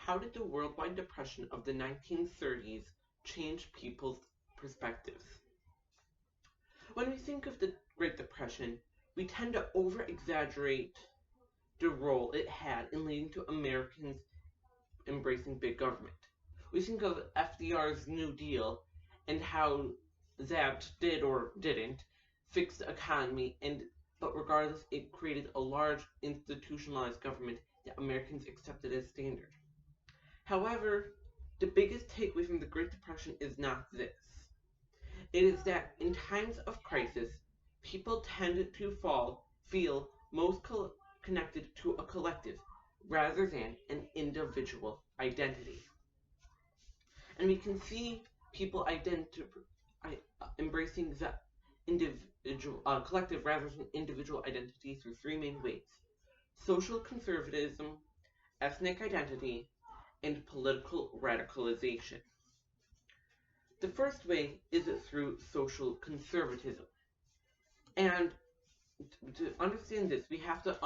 How did the worldwide depression of the 1930s change people's perspectives? When we think of the Great Depression, we tend to over-exaggerate the role it had in leading to Americans embracing big government. We think of FDR's New Deal and how that did or didn't fix the economy, but regardless, it created a large institutionalized government that Americans accepted as standard. However, the biggest takeaway from the Great Depression is not this. It is that in times of crisis, people tend to feel most connected to a collective rather than an individual identity. And we can see people embracing the individual, collective rather than individual identity through three main ways: social conservatism, ethnic identity, and political radicalization. The first way is through social conservatism. And to understand this, we have to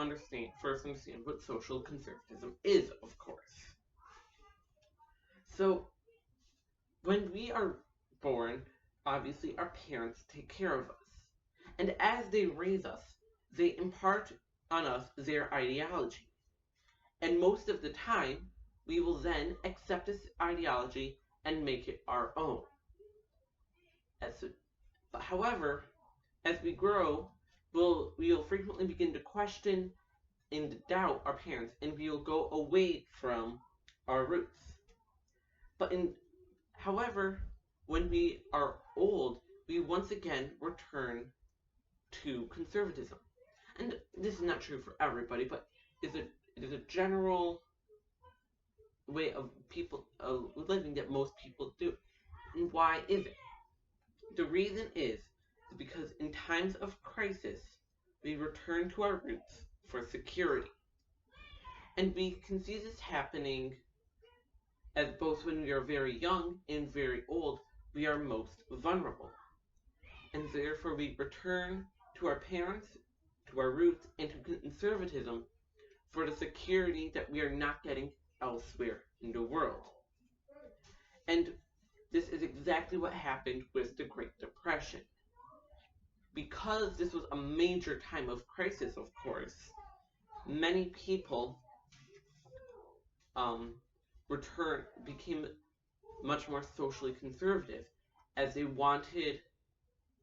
first understand what social conservatism is, of course. So, when we are born, obviously our parents take care of us. And as they raise us, they impart on us their ideology. And most of the time, we will then accept this ideology and make it our own. However, as we grow, we will frequently begin to question and doubt our parents, and we will go away from our roots. However, when we are old, we once again return to conservatism. And this is not true for everybody, but it is a general way of people living that most people do. And why is it? The reason is because in times of crisis, we return to our roots for security. And we can see this happening as both when we are very young and very old, we are most vulnerable. And therefore we return to our parents, to our roots, and to conservatism for the security that we are not getting elsewhere in the world. And this is exactly what happened with the Great Depression. Because this was a major time of crisis, of course, many people became much more socially conservative, as they wanted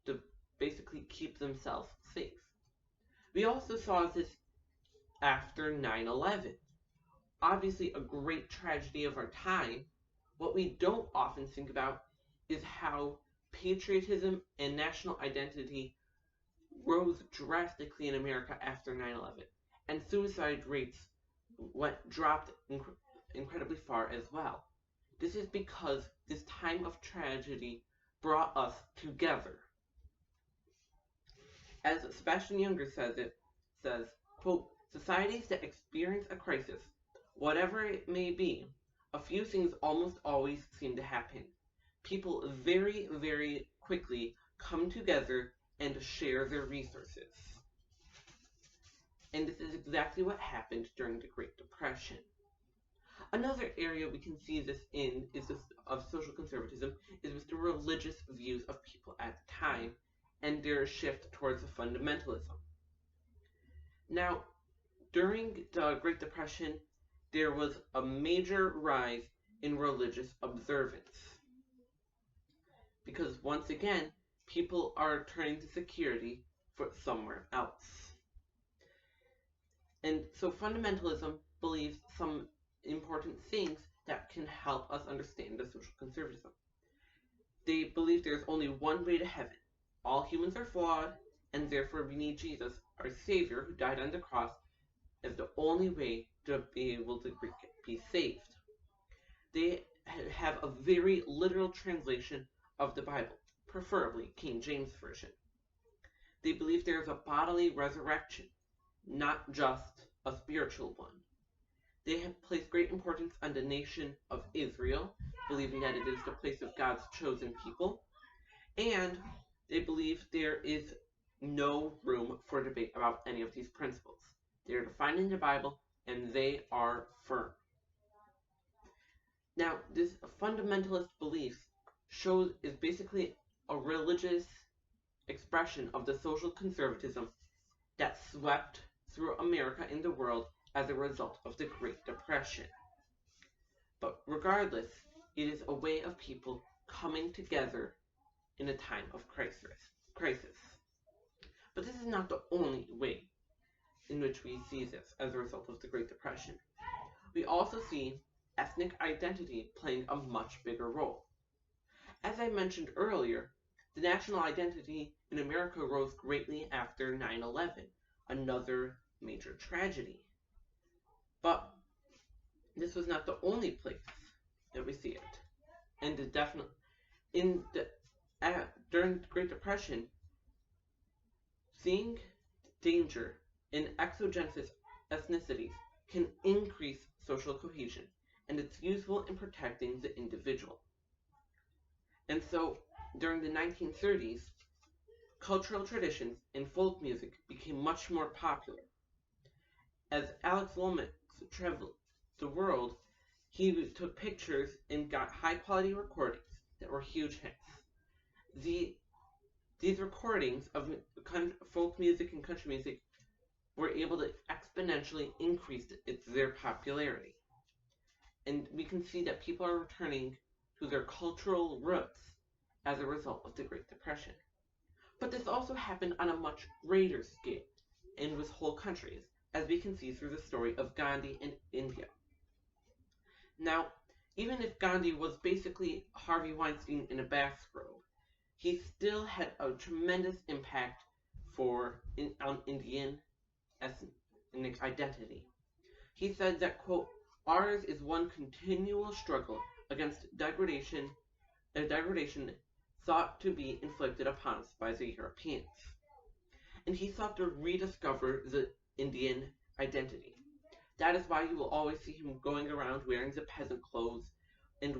to basically keep themselves safe. We also saw this after 9/11. Obviously a great tragedy of our time. What we don't often think about is how patriotism and national identity rose drastically in America after 9/11, and suicide rates dropped incredibly far as well. This is because this time of tragedy brought us together. As Sebastian Junger says, quote, "Societies that experience a crisis, whatever it may be, a few things almost always seem to happen. People very, very quickly come together and share their resources." And this is exactly what happened during the Great Depression. Another area we can see this in of social conservatism is with the religious views of people at the time and their shift towards fundamentalism. Now, during the Great Depression, there was a major rise in religious observance. Because once again, people are turning to security for somewhere else. And so fundamentalism believes some important things that can help us understand the social conservatism. They believe there's only one way to heaven. All humans are flawed, and therefore we need Jesus, our Savior, who died on the cross, as the only way to be able to be saved. They have a very literal translation of the Bible, preferably King James Version. They believe there is a bodily resurrection, not just a spiritual one. They have placed great importance on the nation of Israel, believing that it is the place of God's chosen people, and they believe there is no room for debate about any of these principles. They are defined in the Bible, and they are firm. fundamentalist beliefs is basically a religious expression of the social conservatism that swept through America and the world as a result of the Great Depression. But regardless, it is a way of people coming together in a time of crisis. But this is not the only way in which we see this as a result of the Great Depression. We also see ethnic identity playing a much bigger role. As I mentioned earlier, the national identity in America rose greatly after 9/11, another major tragedy. But this was not the only place that we see it. And during the Great Depression, seeing danger in exogenous ethnicities can increase social cohesion, and it's useful in protecting the individual. And so, during the 1930s, cultural traditions and folk music became much more popular. As Alex Lomax traveled the world, he took pictures and got high-quality recordings that were huge hits. These recordings of folk music and country music were able to exponentially increase their popularity. And we can see that people are returning to their cultural roots as a result of the Great Depression. But this also happened on a much greater scale and with whole countries, as we can see through the story of Gandhi in India. Now, even if Gandhi was basically Harvey Weinstein in a bathrobe, he still had a tremendous impact on Indian ethnic identity. He said that, quote, "Ours is one continual struggle against degradation thought to be inflicted upon us by the Europeans." And he sought to rediscover the Indian identity. That is why you will always see him going around wearing the peasant clothes and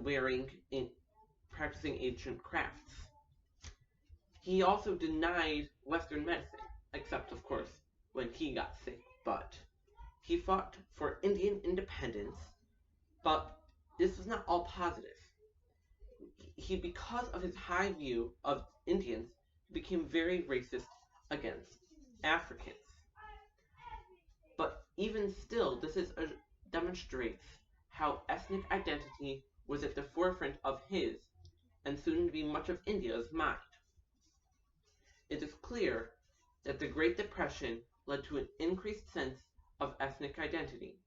practicing ancient crafts. He also denied Western medicine, except, of course, when he got sick, but he fought for Indian independence, but this was not all positive. Because of his high view of Indians, became very racist against Africans. But even still, this demonstrates how ethnic identity was at the forefront of his, and soon to be much of India's, mind. It is clear that the Great Depression led to an increased sense of ethnic identity,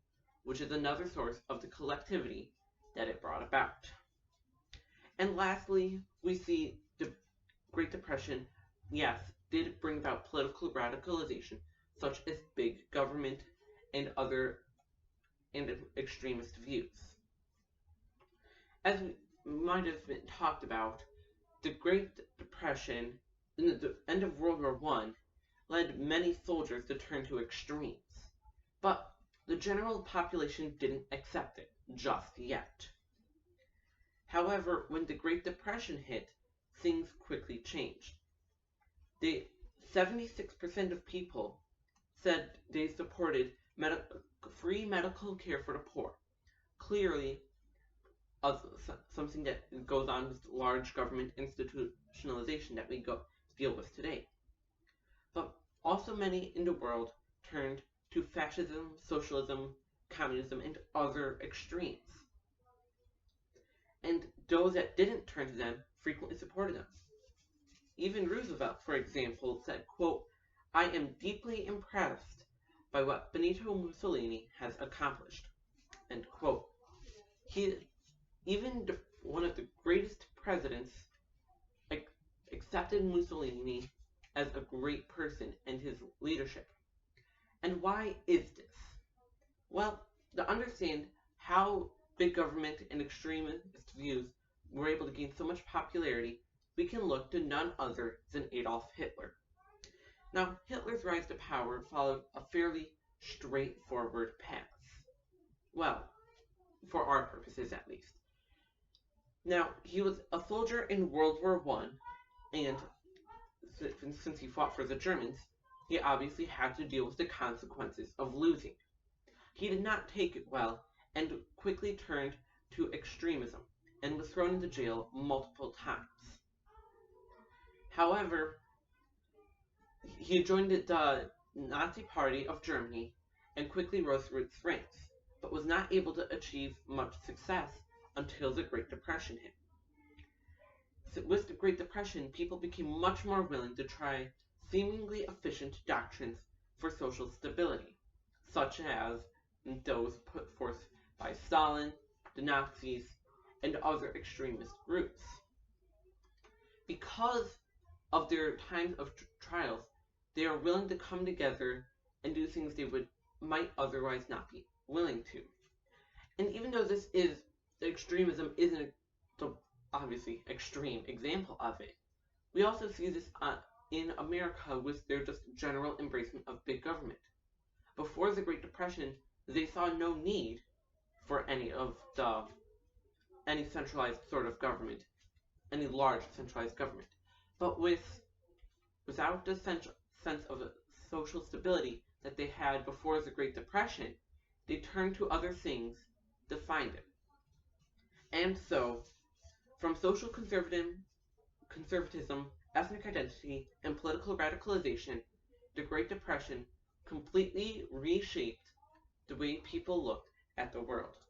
which is another source of the collectivity that it brought about. And lastly, we see the Great Depression, yes, did bring about political radicalization, such as big government and extremist views. As we might have been talked about, the Great Depression, in the end of World War I, led many soldiers to turn to extremes. But the general population didn't accept it just yet. However, when the Great Depression hit, things quickly changed. 76% of people said they supported free medical care for the poor. Clearly, something that goes on with large government institutionalization that we deal with today. But also many in the world turned to fascism, socialism, communism, and other extremes. And those that didn't turn to them frequently supported them. Even Roosevelt, for example, said, quote, "I am deeply impressed by what Benito Mussolini has accomplished," end quote. One of the greatest presidents accepted Mussolini as a great person and his leadership. And why is this? Well, to understand how big government and extremist views were able to gain so much popularity, we can look to none other than Adolf Hitler. Now, Hitler's rise to power followed a fairly straightforward path. Well, for our purposes at least. Now, he was a soldier in World War I, and since he fought for the Germans, he obviously had to deal with the consequences of losing. He did not take it well, and quickly turned to extremism, and was thrown into jail multiple times. However, he joined the Nazi Party of Germany and quickly rose through its ranks, but was not able to achieve much success until the Great Depression hit. With the Great Depression, people became much more willing to try seemingly efficient doctrines for social stability, such as those put forth by Stalin, the Nazis, and other extremist groups. Because of their times of trials, they are willing to come together and do things they might otherwise not be willing to. And even though this is extremism isn't the obviously extreme example of it, we also see this in America with their just general embracement of big government. Before the Great Depression, they saw no need for any centralized sort of government, any large centralized government. But without the sense of social stability that they had before the Great Depression, they turned to other things to find it. And so, from social conservatism, ethnic identity, and political radicalization, the Great Depression completely reshaped the way people looked at the world.